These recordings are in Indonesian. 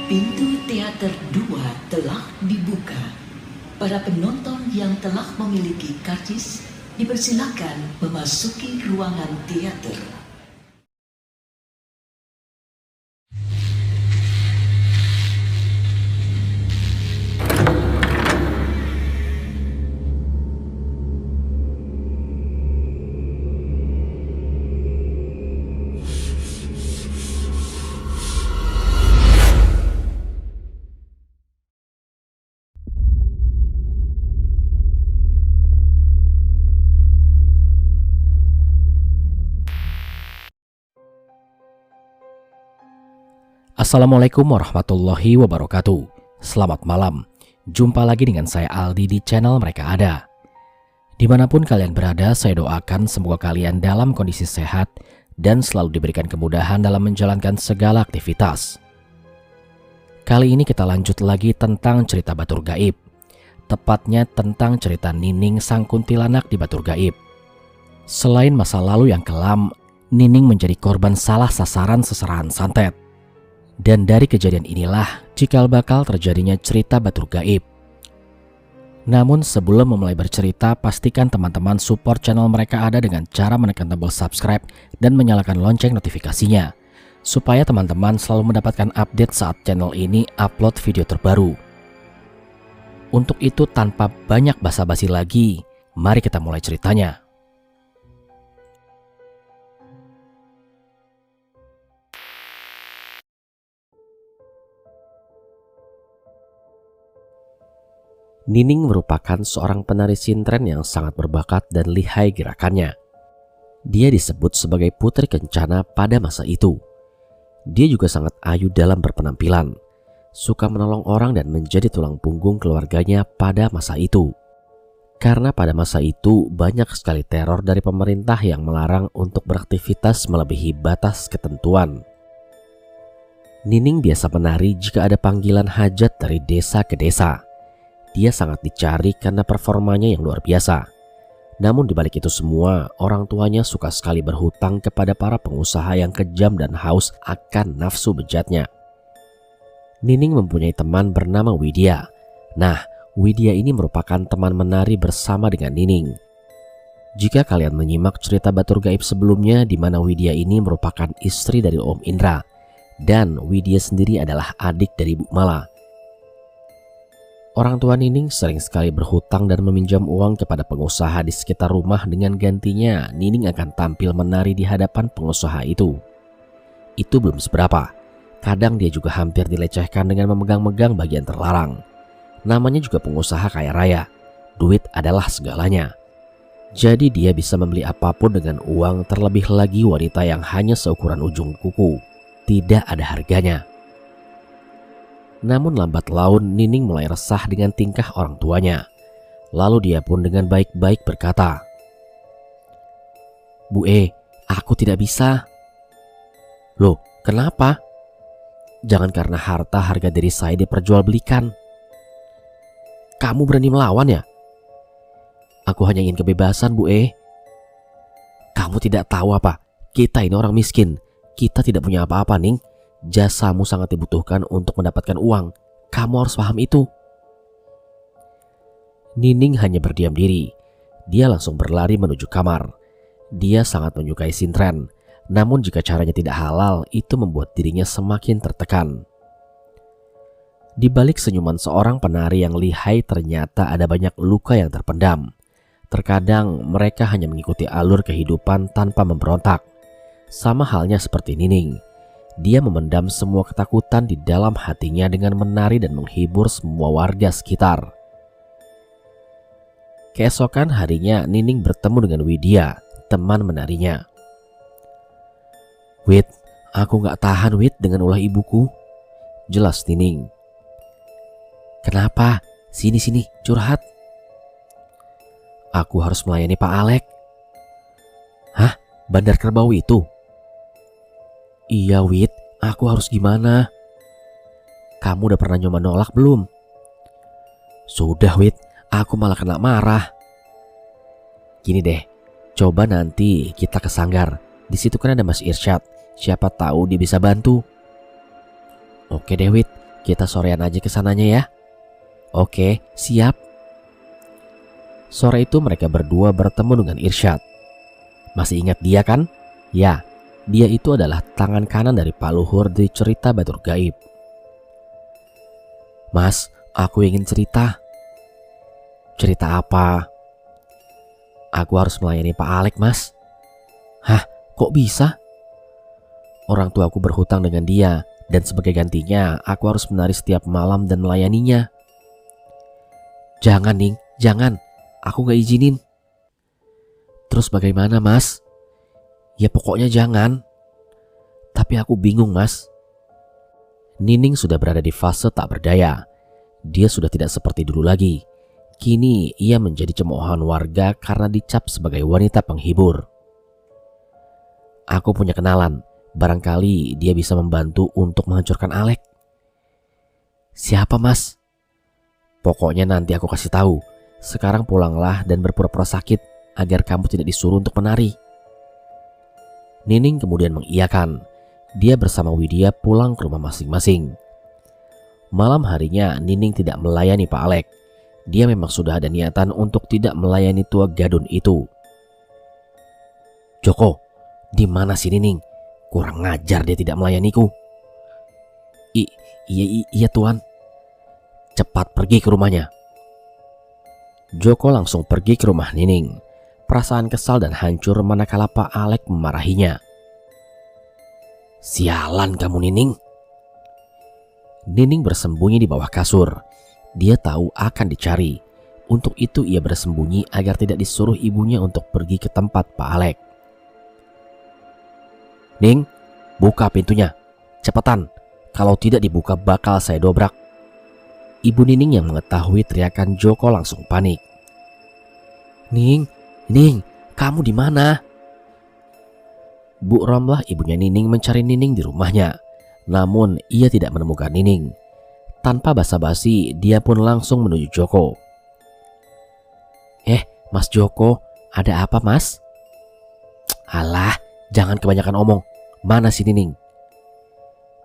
Pintu teater 2 telah dibuka. Para penonton yang telah memiliki karcis dipersilakan memasuki ruangan teater. Assalamualaikum warahmatullahi wabarakatuh. Selamat malam. Jumpa lagi dengan saya Aldi di channel Mereka Ada. Dimanapun kalian berada, saya doakan semoga kalian dalam kondisi sehat dan selalu diberikan kemudahan dalam menjalankan segala aktivitas. Kali ini kita lanjut lagi tentang cerita Batur Gaib. Tepatnya tentang cerita Nining sang kuntilanak di Batur Gaib. Selain masa lalu yang kelam, Nining menjadi korban salah sasaran seserahan santet. Dan dari kejadian inilah cikal bakal terjadinya cerita Batur Gaib. Namun sebelum memulai bercerita, pastikan teman-teman support channel Mereka Ada dengan cara menekan tombol subscribe dan menyalakan lonceng notifikasinya, supaya teman-teman selalu mendapatkan update saat channel ini upload video terbaru. Untuk itu tanpa banyak basa-basi lagi, mari kita mulai ceritanya. Nining merupakan seorang penari sintren yang sangat berbakat dan lihai gerakannya. Dia disebut sebagai putri kencana pada masa itu. Dia juga sangat ayu dalam berpenampilan, suka menolong orang dan menjadi tulang punggung keluarganya pada masa itu. Karena pada masa itu banyak sekali teror dari pemerintah yang melarang untuk beraktivitas melebihi batas ketentuan. Nining biasa menari jika ada panggilan hajat dari desa ke desa. Dia sangat dicari karena performanya yang luar biasa. Namun dibalik itu semua, orang tuanya suka sekali berhutang kepada para pengusaha yang kejam dan haus akan nafsu bejatnya. Nining mempunyai teman bernama Widya. Nah, Widya ini merupakan teman menari bersama dengan Nining. Jika kalian menyimak cerita Batur Gaib sebelumnya, di mana Widya ini merupakan istri dari Om Indra, dan Widya sendiri adalah adik dari Bu Mala. Orang tua Nining sering sekali berhutang dan meminjam uang kepada pengusaha di sekitar rumah, dengan gantinya Nining akan tampil menari di hadapan pengusaha itu. Itu belum seberapa. Kadang dia juga hampir dilecehkan dengan memegang-megang bagian terlarang. Namanya juga pengusaha kaya raya. Duit adalah segalanya. Jadi dia bisa membeli apapun dengan uang, terlebih lagi wanita yang hanya seukuran ujung kuku. Tidak ada harganya. Namun lambat laun Nining mulai resah dengan tingkah orang tuanya. Lalu dia pun dengan baik-baik berkata, "Bu aku tidak bisa." "Loh, kenapa?" "Jangan karena harta harga diri saya diperjualbelikan." "Kamu berani melawan ya?" "Aku hanya ingin kebebasan, Bu." "Kamu tidak tahu apa? Kita ini orang miskin. Kita tidak punya apa-apa, Ning. Jasamu sangat dibutuhkan untuk mendapatkan uang. Kamu harus paham itu." Nining hanya berdiam diri. Dia langsung berlari menuju kamar. Dia sangat menyukai sintren. Namun jika caranya tidak halal, itu membuat dirinya semakin tertekan. Di balik senyuman seorang penari yang lihai, ternyata ada banyak luka yang terpendam. Terkadang mereka hanya mengikuti alur kehidupan tanpa memberontak. Sama halnya seperti Nining. Dia memendam semua ketakutan di dalam hatinya dengan menari dan menghibur semua warga sekitar. Keesokan harinya Nining bertemu dengan Widya, teman menarinya. "Wid, aku gak tahan Wid dengan ulah ibuku," jelas Nining. "Kenapa? Sini, curhat." "Aku harus melayani Pak Alek." "Hah? Bandar Kerbau itu?" "Iya Wid, aku harus gimana?" "Kamu udah pernah nyoba nolak belum?" "Sudah Wid, aku malah kena marah." "Gini deh, coba nanti kita ke Sanggar. Di situ kan ada Mas Irsyad. Siapa tahu dia bisa bantu." "Oke deh Wid, Kita sorean aja ke sananya ya. Oke, siap. Sore itu mereka berdua bertemu dengan Irsyad. Masih ingat dia kan? Ya, dia itu adalah tangan kanan dari Pak Luhur di cerita Batur Gaib. Mas, aku ingin cerita. Cerita apa? Aku harus melayani Pak Alek, Mas. Hah, kok bisa? Orang tua aku berhutang dengan dia, dan sebagai gantinya aku harus menari setiap malam dan melayaninya. Jangan, Ning, jangan. Aku gak izinin. Terus bagaimana, Mas? Ya pokoknya jangan. Tapi aku bingung, Mas. Nining sudah berada di fase tak berdaya. Dia sudah tidak seperti dulu lagi. Kini ia menjadi cemoohan warga karena dicap sebagai wanita penghibur. Aku punya kenalan. Barangkali dia bisa membantu untuk menghancurkan Alek. Siapa, Mas? Pokoknya nanti aku kasih tahu. Sekarang pulanglah dan berpura-pura sakit agar kamu tidak disuruh untuk menari. Nining kemudian mengiyakan. Dia bersama Widya pulang ke rumah masing-masing. Malam harinya Nining tidak melayani Pak Alek. Dia memang sudah ada niatan untuk tidak melayani tua gadun itu. Joko, di mana si Nining? Kurang ngajar dia tidak melayaniku. Iya tuan. Cepat pergi ke rumahnya. Joko langsung pergi ke rumah Nining. Perasaan kesal dan hancur manakala Pak Alek memarahinya. Sialan kamu, Nining. Nining bersembunyi di bawah kasur. Dia tahu akan dicari. Untuk itu ia bersembunyi agar tidak disuruh ibunya untuk pergi ke tempat Pak Alek. Ning, buka pintunya. Cepetan. Kalau tidak dibuka bakal saya dobrak. Ibu Nining yang mengetahui teriakan Joko langsung panik. Ning, kamu di mana? Bu Romlah ibunya Nining mencari Nining di rumahnya. Namun ia tidak menemukan Nining. Tanpa basa-basi dia pun langsung menuju Joko. Mas Joko, ada apa, Mas? Alah, jangan kebanyakan omong. Mana si Nining?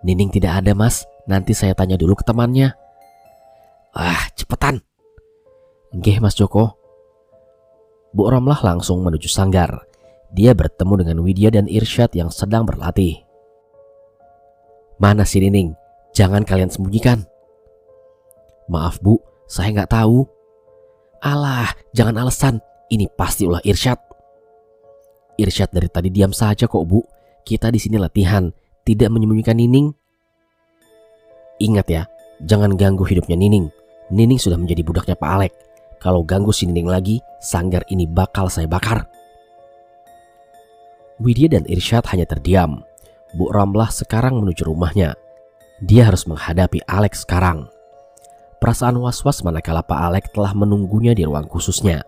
Nining tidak ada, Mas. Nanti saya tanya dulu ke temannya. Cepetan. Nggih, Mas Joko. Bu Romlah langsung menuju sanggar. Dia bertemu dengan Widya dan Irsyad yang sedang berlatih. Mana si Nining? Jangan kalian sembunyikan. Maaf Bu, saya nggak tahu. Alah, jangan alasan. Ini pasti ulah Irsyad. Irsyad dari tadi diam saja kok Bu. Kita di sini latihan, tidak menyembunyikan Nining. Ingat ya, jangan ganggu hidupnya Nining. Nining sudah menjadi budaknya Pak Alek. Kalau ganggu si Nining lagi, sanggar ini bakal saya bakar. Widya dan Irsyad hanya terdiam. Bu Ramlah sekarang menuju rumahnya. Dia harus menghadapi Alek sekarang. Perasaan was-was manakala Pak Alek telah menunggunya di ruang khususnya.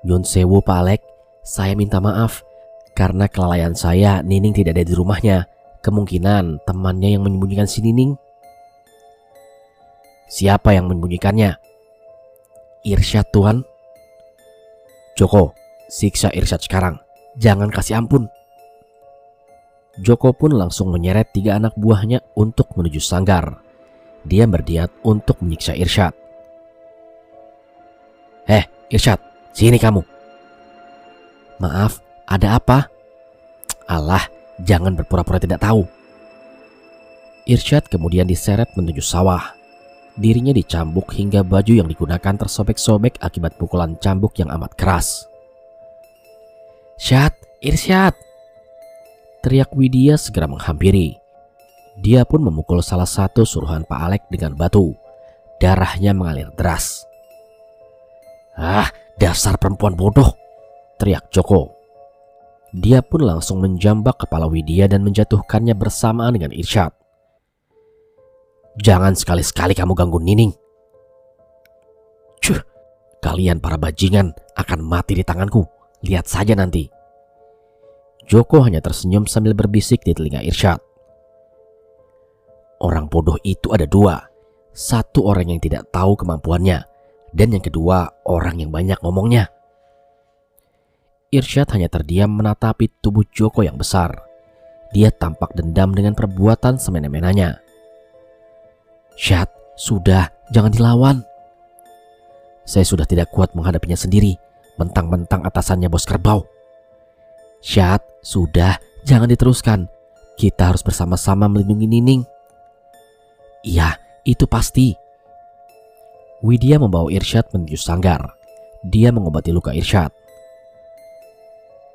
Nyun sewu Pak Alek, saya minta maaf. Karena kelalaian saya, Nining tidak ada di rumahnya. Kemungkinan temannya yang menyembunyikan si Nining. Siapa yang menyembunyikannya? Irsyad tuan. Joko, siksa Irsyad sekarang. Jangan kasih ampun. Joko pun langsung menyeret 3 anak buahnya untuk menuju sanggar. Dia berniat untuk menyiksa Irsyad. Irsyad, sini kamu. Maaf, ada apa? Alah, jangan berpura-pura tidak tahu. Irsyad kemudian diseret menuju sawah. Dirinya dicambuk hingga baju yang digunakan tersobek-sobek akibat pukulan cambuk yang amat keras. Irsyad! Teriak Widya segera menghampiri. Dia pun memukul salah satu suruhan Pak Alek dengan batu. Darahnya mengalir deras. Dasar perempuan bodoh! Teriak Joko. Dia pun langsung menjambak kepala Widya dan menjatuhkannya bersamaan dengan Irsyad. Jangan sekali-sekali kamu ganggu Nining. Kalian para bajingan akan mati di tanganku. Lihat saja nanti. Joko hanya tersenyum sambil berbisik di telinga Irsyad. Orang bodoh itu ada 2. Satu orang yang tidak tahu kemampuannya, dan yang kedua orang yang banyak ngomongnya. Irsyad hanya terdiam menatapi tubuh Joko yang besar. Dia tampak dendam dengan perbuatan semena-menanya. Syad, sudah, jangan dilawan. Saya sudah tidak kuat menghadapinya sendiri, mentang-mentang atasannya bos kerbau. Syad, sudah, jangan diteruskan. Kita harus bersama-sama melindungi Nining. Iya, itu pasti. Widya membawa Irsyad menuju sanggar. Dia mengobati luka Irsyad.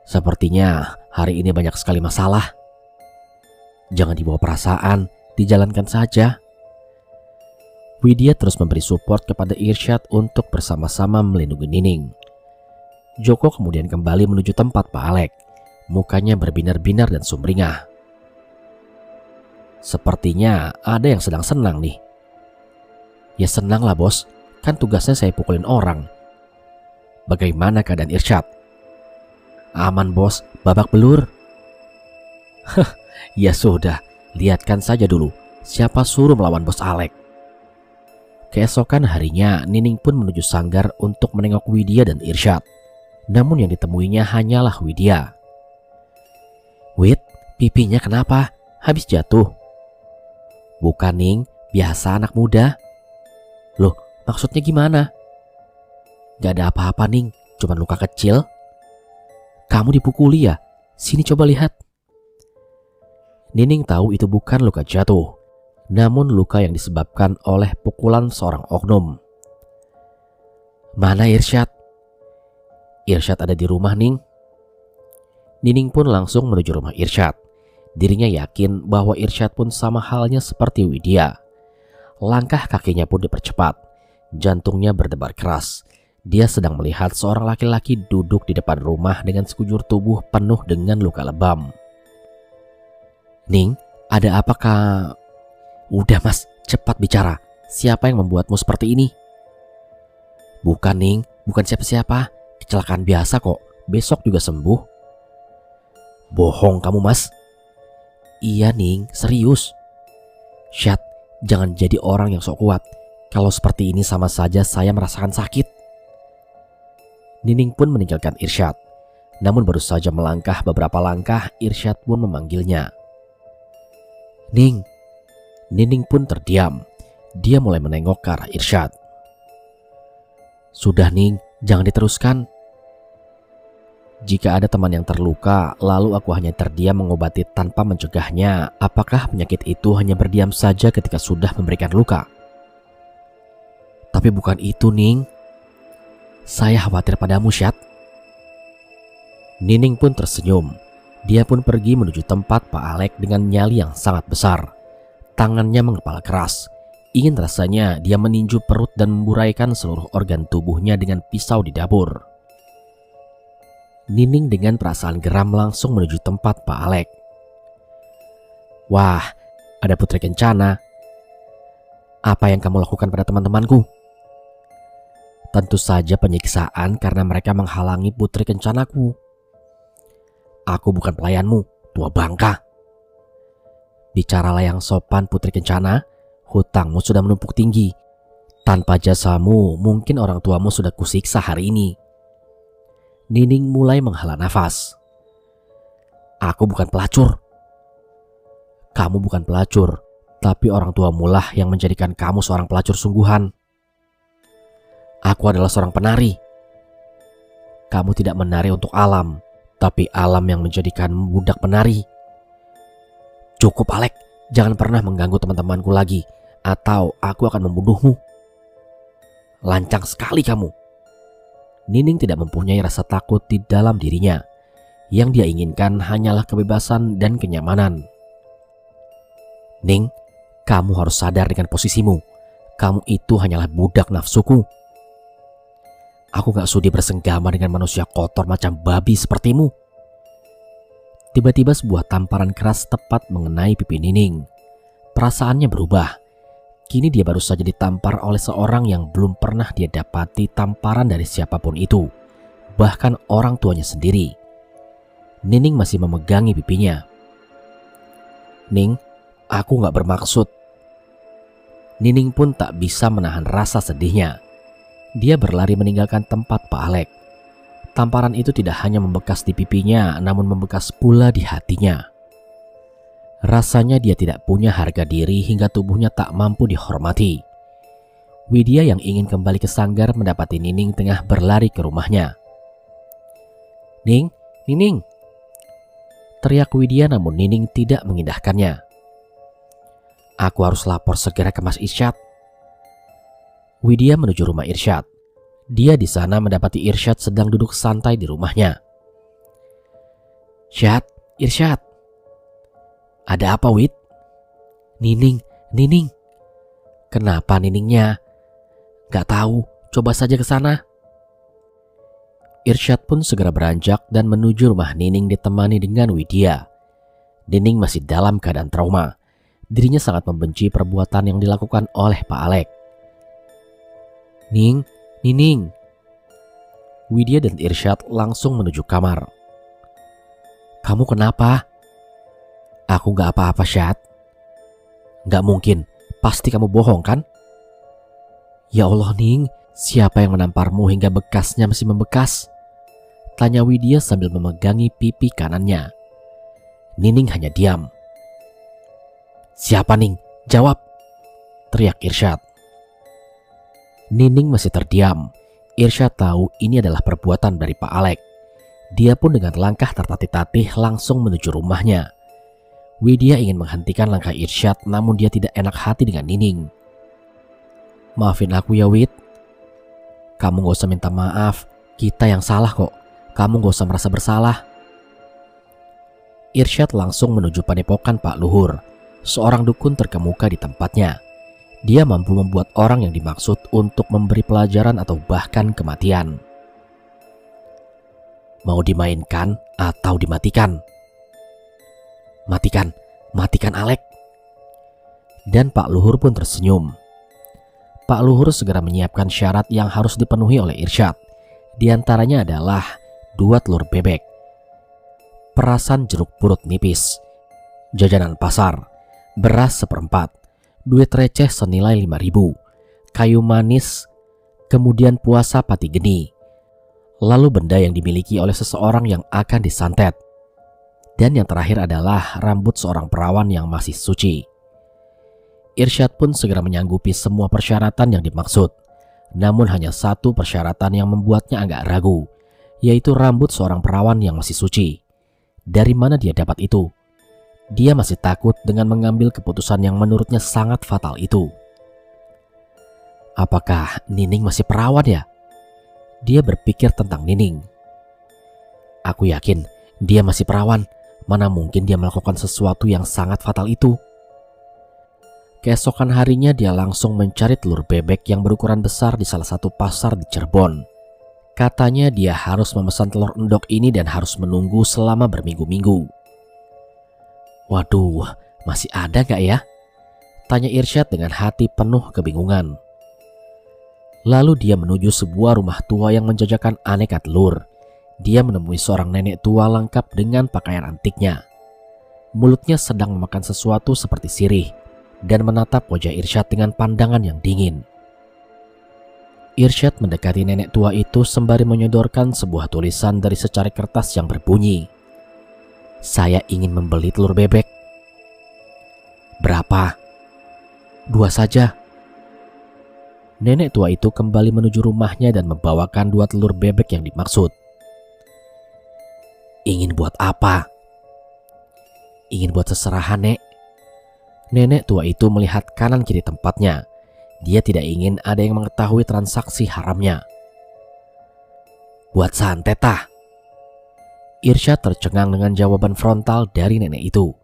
Sepertinya hari ini banyak sekali masalah. Jangan dibawa perasaan, dijalankan saja. Widya terus memberi support kepada Irsyad untuk bersama-sama melindungi Nining. Joko kemudian kembali menuju tempat Pak Alek. Mukanya berbinar-binar dan sumringah. Sepertinya ada yang sedang senang nih. Ya senanglah bos, kan tugasnya saya pukulin orang. Bagaimana keadaan Irsyad? Aman bos, babak belur. Ya sudah, lihatkan saja dulu siapa suruh melawan bos Alek. Keesokan harinya, Nining pun menuju sanggar untuk menengok Widya dan Irsyad. Namun yang ditemuinya hanyalah Widya. Wid, pipinya kenapa? Habis jatuh? Bukan Ning, biasa anak muda. Loh, maksudnya gimana? Gak ada apa-apa Ning, cuma luka kecil. Kamu dipukuli ya? Sini coba lihat. Nining tahu itu bukan luka jatuh, namun luka yang disebabkan oleh pukulan seorang oknum. Mana Irsyad? Irsyad ada di rumah Ning. Nining pun langsung menuju rumah Irsyad. Dirinya yakin bahwa Irsyad pun sama halnya seperti Widya. Langkah kakinya pun dipercepat. Jantungnya berdebar keras. Dia sedang melihat seorang laki-laki duduk di depan rumah dengan sekujur tubuh penuh dengan luka lebam. Ning, ada apakah... Udah mas, cepat bicara. Siapa yang membuatmu seperti ini? Bukan Ning, bukan siapa-siapa. Kecelakaan biasa kok, besok juga sembuh. Bohong kamu mas. Iya Ning, serius. Syad, jangan jadi orang yang sok kuat. Kalau seperti ini sama saja saya merasakan sakit. Nining pun meninggalkan Irsyad. Namun baru saja melangkah beberapa langkah, Irsyad pun memanggilnya. Ning. Nining pun terdiam. Dia mulai menengok ke arah Irsyad. Sudah Ning, jangan diteruskan. Jika ada teman yang terluka, lalu aku hanya terdiam mengobati tanpa mencegahnya, apakah penyakit itu hanya berdiam saja ketika sudah memberikan luka? Tapi bukan itu Ning. Saya khawatir padamu Syad. Nining pun tersenyum. Dia pun pergi menuju tempat Pak Alek dengan nyali yang sangat besar. Tangannya mengepal keras. Ingin rasanya dia meninju perut dan memburaikan seluruh organ tubuhnya dengan pisau di dapur. Nining dengan perasaan geram langsung menuju tempat Pak Alek. Wah, ada Putri Kencana. Apa yang kamu lakukan pada teman-temanku? Tentu saja penyiksaan karena mereka menghalangi Putri Kencanaku. Aku bukan pelayanmu, tua bangka. Bicaralah yang sopan Putri Kencana, hutangmu sudah menumpuk tinggi. Tanpa jasamu, mungkin orang tuamu sudah kusiksa hari ini. Nining mulai menghela nafas. Aku bukan pelacur. Kamu bukan pelacur, tapi orang tuamu lah yang menjadikan kamu seorang pelacur sungguhan. Aku adalah seorang penari. Kamu tidak menari untuk alam, tapi alam yang menjadikanmu budak penari. Cukup Alek, jangan pernah mengganggu teman-temanku lagi, atau aku akan membunuhmu. Lancang sekali kamu. Nining tidak mempunyai rasa takut di dalam dirinya. Yang dia inginkan hanyalah kebebasan dan kenyamanan. Ning, kamu harus sadar dengan posisimu. Kamu itu hanyalah budak nafsuku. Aku gak sudi bersenggama dengan manusia kotor macam babi sepertimu. Tiba-tiba sebuah tamparan keras tepat mengenai pipi Nining. Perasaannya berubah. Kini dia baru saja ditampar oleh seorang yang belum pernah dia dapati tamparan dari siapapun itu. Bahkan orang tuanya sendiri. Nining masih memegangi pipinya. Ning, aku gak bermaksud. Nining pun tak bisa menahan rasa sedihnya. Dia berlari meninggalkan tempat Pak Alek. Tamparan itu tidak hanya membekas di pipinya, namun membekas pula di hatinya. Rasanya dia tidak punya harga diri hingga tubuhnya tak mampu dihormati. Widya yang ingin kembali ke sanggar mendapati Nining tengah berlari ke rumahnya. "Ning, Nining!" teriak Widya, namun Nining tidak mengindahkannya. "Aku harus lapor segera ke Mas Irsyad." Widya menuju rumah Irsyad. Dia di sana mendapati Irsyad sedang duduk santai di rumahnya. "Syad, Irsyad." "Ada apa, Wid?" "Nining, Nining." "Kenapa Niningnya?" "Gak tahu, coba saja ke sana." Irsyad pun segera beranjak dan menuju rumah Nining ditemani dengan Widya. Nining masih dalam keadaan trauma. Dirinya sangat membenci perbuatan yang dilakukan oleh Pak Alek. "Ning, Nining." Widya dan Irsyad langsung menuju kamar. "Kamu kenapa?" "Aku gak apa-apa, Syad." "Gak mungkin, pasti kamu bohong kan?" "Ya Allah, Ning, siapa yang menamparmu hingga bekasnya masih membekas?" tanya Widya sambil memegangi pipi kanannya. Nining hanya diam. "Siapa, Ning? Jawab!" teriak Irsyad. Nining masih terdiam. Irsyad tahu ini adalah perbuatan dari Pak Alek. Dia pun dengan langkah tertatih-tatih langsung menuju rumahnya. Widya ingin menghentikan langkah Irsyad, namun dia tidak enak hati dengan Nining. "Maafin aku ya, Wid." "Kamu gak usah minta maaf, kita yang salah kok. Kamu gak usah merasa bersalah." Irsyad langsung menuju padepokan Pak Luhur, seorang dukun terkemuka di tempatnya. Dia mampu membuat orang yang dimaksud untuk memberi pelajaran atau bahkan kematian. "Mau dimainkan atau dimatikan?" "Matikan, matikan Alek." Dan Pak Luhur pun tersenyum. Pak Luhur segera menyiapkan syarat yang harus dipenuhi oleh Irsyad. Di antaranya adalah 2 telur bebek, perasan jeruk purut nipis, jajanan pasar, beras 1/4, duit receh senilai 5.000, kayu manis, kemudian puasa pati geni, lalu benda yang dimiliki oleh seseorang yang akan disantet, dan yang terakhir adalah rambut seorang perawan yang masih suci. Irsyad pun segera menyanggupi semua persyaratan yang dimaksud. Namun hanya satu persyaratan yang membuatnya agak ragu, yaitu rambut seorang perawan yang masih suci. Dari mana dia dapat itu? Dia masih takut dengan mengambil keputusan yang menurutnya sangat fatal itu. Apakah Nining masih perawan ya? Dia berpikir tentang Nining. Aku yakin dia masih perawan. Mana mungkin dia melakukan sesuatu yang sangat fatal itu? Keesokan harinya dia langsung mencari telur bebek yang berukuran besar di salah satu pasar di Cirebon. Katanya dia harus memesan telur endok ini dan harus menunggu selama berminggu-minggu. Waduh, masih ada gak ya? Tanya Irsyad dengan hati penuh kebingungan. Lalu dia menuju sebuah rumah tua yang menjajakan aneka telur. Dia menemui seorang nenek tua lengkap dengan pakaian antiknya. Mulutnya sedang memakan sesuatu seperti sirih dan menatap wajah Irsyad dengan pandangan yang dingin. Irsyad mendekati nenek tua itu sembari menyodorkan sebuah tulisan dari secari kertas yang berbunyi, "Saya ingin membeli telur bebek." "Berapa?" "2 saja." Nenek tua itu kembali menuju rumahnya dan membawakan 2 telur bebek yang dimaksud. "Ingin buat apa?" "Ingin buat seserahan, Nek." Nenek tua itu melihat kanan kiri tempatnya. Dia tidak ingin ada yang mengetahui transaksi haramnya. "Buat santet ah?" Irsyad tercengang dengan jawaban frontal dari nenek itu.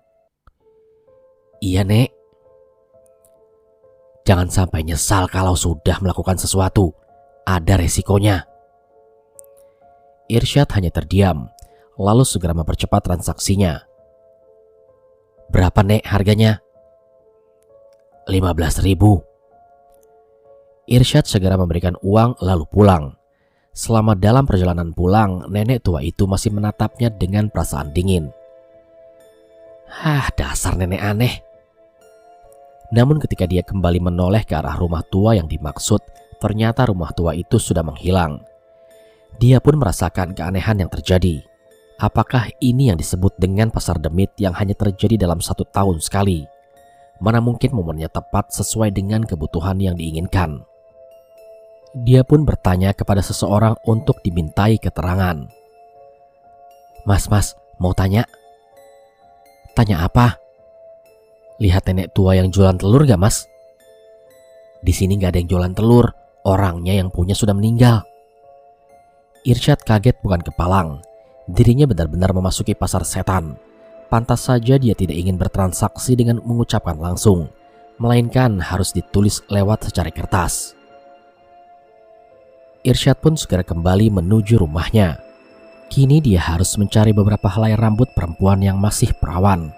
"Iya, Nek." "Jangan sampai nyesal kalau sudah melakukan sesuatu. Ada resikonya." Irsyad hanya terdiam, lalu segera mempercepat transaksinya. "Berapa, Nek, harganya?" 15.000. Irsyad segera memberikan uang lalu pulang. Selama dalam perjalanan pulang, nenek tua itu masih menatapnya dengan perasaan dingin. Dasar nenek aneh. Namun ketika dia kembali menoleh ke arah rumah tua yang dimaksud, ternyata rumah tua itu sudah menghilang. Dia pun merasakan keanehan yang terjadi. Apakah ini yang disebut dengan pasar demit yang hanya terjadi dalam 1 tahun sekali? Mana mungkin momennya tepat sesuai dengan kebutuhan yang diinginkan. Dia pun bertanya kepada seseorang untuk dimintai keterangan. Mas, mau tanya? Tanya apa? Lihat nenek tua yang jualan telur gak, Mas? Di sini gak ada yang jualan telur, orangnya yang punya sudah meninggal. Irsyad kaget bukan kepalang. Dirinya benar-benar memasuki pasar setan. Pantas saja dia tidak ingin bertransaksi dengan mengucapkan langsung, melainkan harus ditulis lewat secari kertas. Irsyad pun segera kembali menuju rumahnya. Kini dia harus mencari beberapa helai rambut perempuan yang masih perawan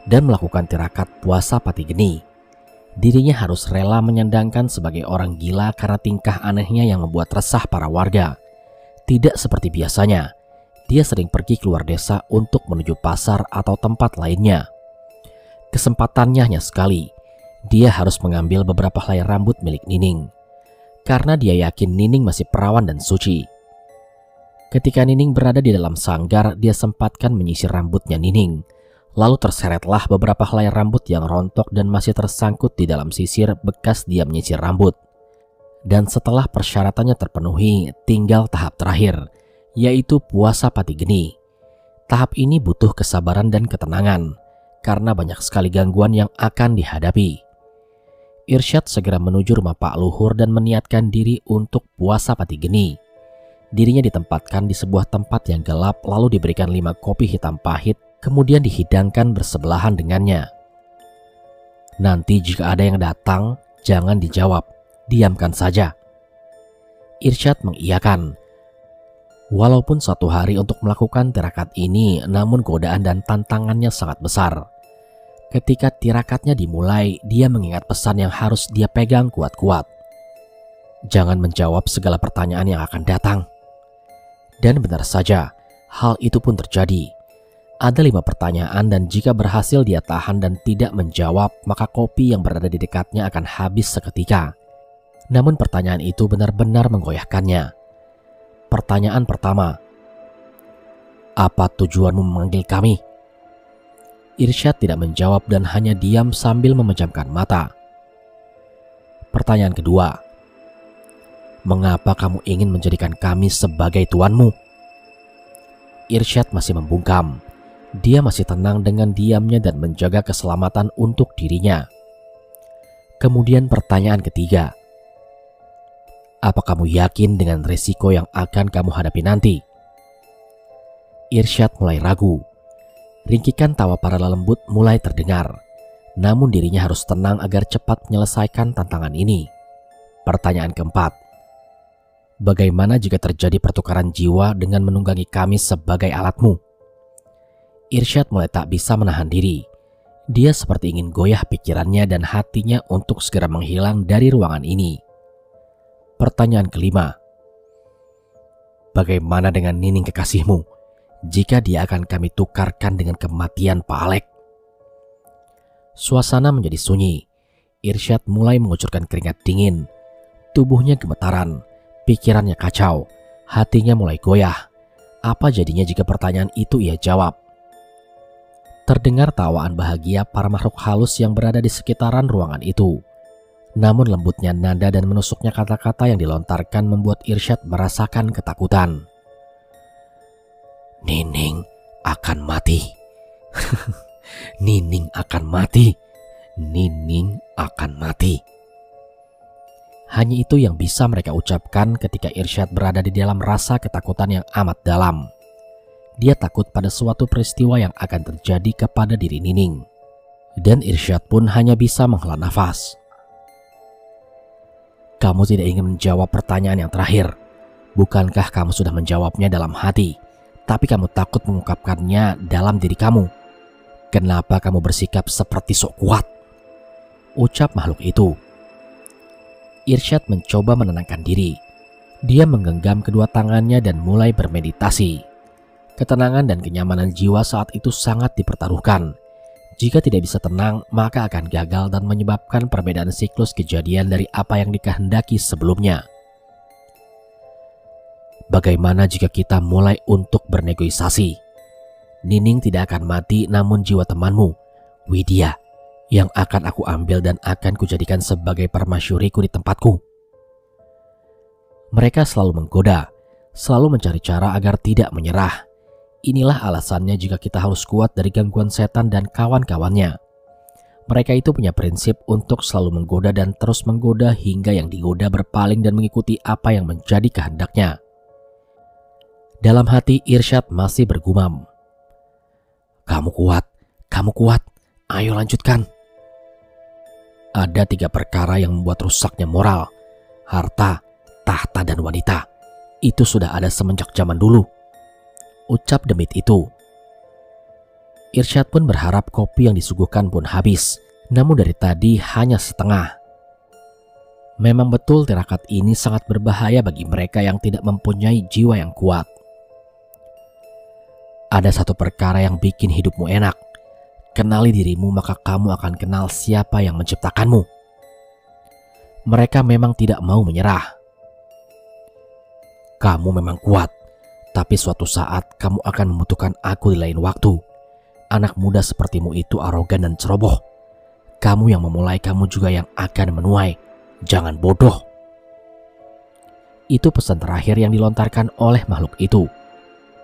dan melakukan tirakat puasa pati geni. Dirinya harus rela menyandangkan sebagai orang gila karena tingkah anehnya yang membuat resah para warga. Tidak seperti biasanya, dia sering pergi keluar desa untuk menuju pasar atau tempat lainnya. Kesempatannya hanya sekali, dia harus mengambil beberapa helai rambut milik Nining. Karena dia yakin Nining masih perawan dan suci. Ketika Nining berada di dalam sanggar, dia sempatkan menyisir rambutnya Nining. Lalu terseretlah beberapa helai rambut yang rontok dan masih tersangkut di dalam sisir bekas dia menyisir rambut. Dan setelah persyaratannya terpenuhi, tinggal tahap terakhir, yaitu puasa pati geni. Tahap ini butuh kesabaran dan ketenangan, karena banyak sekali gangguan yang akan dihadapi. Irsyad segera menuju rumah Pak Luhur dan meniatkan diri untuk puasa pati geni. Dirinya ditempatkan di sebuah tempat yang gelap, lalu diberikan 5 kopi hitam pahit, kemudian dihidangkan bersebelahan dengannya. Nanti jika ada yang datang, jangan dijawab, diamkan saja. Irsyad mengiyakan. Walaupun 1 hari untuk melakukan tirakat ini, namun godaan dan tantangannya sangat besar. Ketika tirakatnya dimulai, dia mengingat pesan yang harus dia pegang kuat-kuat. Jangan menjawab segala pertanyaan yang akan datang. Dan benar saja, hal itu pun terjadi. Ada 5 pertanyaan dan jika berhasil dia tahan dan tidak menjawab, maka kopi yang berada di dekatnya akan habis seketika. Namun pertanyaan itu benar-benar menggoyahkannya. Pertanyaan pertama, apa tujuanmu memanggil kami? Irsyad tidak menjawab dan hanya diam sambil memejamkan mata. Pertanyaan kedua, mengapa kamu ingin menjadikan kami sebagai tuanmu? Irsyad masih membungkam. Dia masih tenang dengan diamnya dan menjaga keselamatan untuk dirinya. Kemudian pertanyaan ketiga, apa kamu yakin dengan resiko yang akan kamu hadapi nanti? Irsyad mulai ragu. Ringkikan tawa para lembut mulai terdengar. Namun dirinya harus tenang agar cepat menyelesaikan tantangan ini. Pertanyaan keempat, bagaimana jika terjadi pertukaran jiwa dengan menunggangi kami sebagai alatmu? Irsyad mulai tak bisa menahan diri. Dia seperti ingin goyah pikirannya dan hatinya untuk segera menghilang dari ruangan ini. Pertanyaan kelima, bagaimana dengan Nining kekasihmu jika dia akan kami tukarkan dengan kematian Pak Alek? Suasana menjadi sunyi. Irsyad mulai mengucurkan keringat dingin. Tubuhnya gemetaran, pikirannya kacau, hatinya mulai goyah. Apa jadinya jika pertanyaan itu ia jawab? Terdengar tawaan bahagia para makhluk halus yang berada di sekitaran ruangan itu. Namun lembutnya nada dan menusuknya kata-kata yang dilontarkan membuat Irsyad merasakan ketakutan. Nining akan mati. Nining akan mati. Nining akan mati. Hanya itu yang bisa mereka ucapkan ketika Irsyad berada di dalam rasa ketakutan yang amat dalam. Dia takut pada suatu peristiwa yang akan terjadi kepada diri Nining. Dan Irsyad pun hanya bisa menghela nafas. Kamu tidak ingin menjawab pertanyaan yang terakhir. Bukankah kamu sudah menjawabnya dalam hati, tapi kamu takut mengungkapkannya dalam diri kamu? Kenapa kamu bersikap seperti sok kuat? Ucap makhluk itu. Irsyad mencoba menenangkan diri. Dia menggenggam kedua tangannya dan mulai bermeditasi. Ketenangan dan kenyamanan jiwa saat itu sangat dipertaruhkan. Jika tidak bisa tenang, maka akan gagal dan menyebabkan perbedaan siklus kejadian dari apa yang dikehendaki sebelumnya. Bagaimana jika kita mulai untuk bernegosiasi? Nining tidak akan mati, namun jiwa temanmu, Widya, yang akan aku ambil dan akan kujadikan sebagai permasyuriku di tempatku. Mereka selalu menggoda, selalu mencari cara agar tidak menyerah. Inilah alasannya jika kita harus kuat dari gangguan setan dan kawan-kawannya. Mereka itu punya prinsip untuk selalu menggoda dan terus menggoda hingga yang digoda berpaling dan mengikuti apa yang menjadi kehendaknya. Dalam hati Irsyad masih bergumam, kamu kuat, ayo lanjutkan. Ada 3 perkara yang membuat rusaknya moral: harta, tahta, dan wanita. Itu sudah ada semenjak zaman dulu, ucap demit itu. Irsyad pun berharap kopi yang disuguhkan pun habis, namun dari tadi hanya setengah. Memang betul tirakat ini sangat berbahaya bagi mereka yang tidak mempunyai jiwa yang kuat. Ada satu perkara yang bikin hidupmu enak. Kenali dirimu, maka kamu akan kenal siapa yang menciptakanmu. Mereka memang tidak mau menyerah. Kamu memang kuat, tapi suatu saat kamu akan membutuhkan aku di lain waktu. Anak muda sepertimu itu arogan dan ceroboh. Kamu yang memulai, kamu juga yang akan menuai. Jangan bodoh. Itu pesan terakhir yang dilontarkan oleh makhluk itu.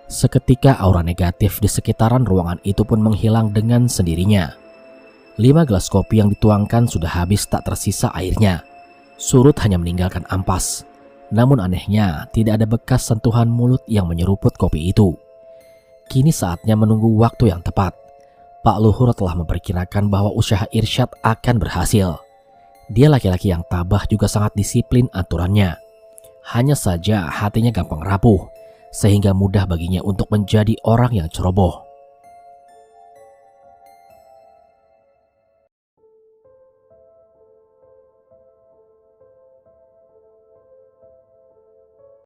Seketika aura negatif di sekitaran ruangan itu pun menghilang dengan sendirinya. 5 gelas kopi yang dituangkan sudah habis, tak tersisa airnya. Surut hanya meninggalkan ampas. Namun anehnya tidak ada bekas sentuhan mulut yang menyeruput kopi itu. Kini saatnya menunggu waktu yang tepat. Pak Luhur telah memperkirakan bahwa usaha Irsyad akan berhasil. Dia laki-laki yang tabah, juga sangat disiplin aturannya. Hanya saja hatinya gampang rapuh, sehingga mudah baginya untuk menjadi orang yang ceroboh.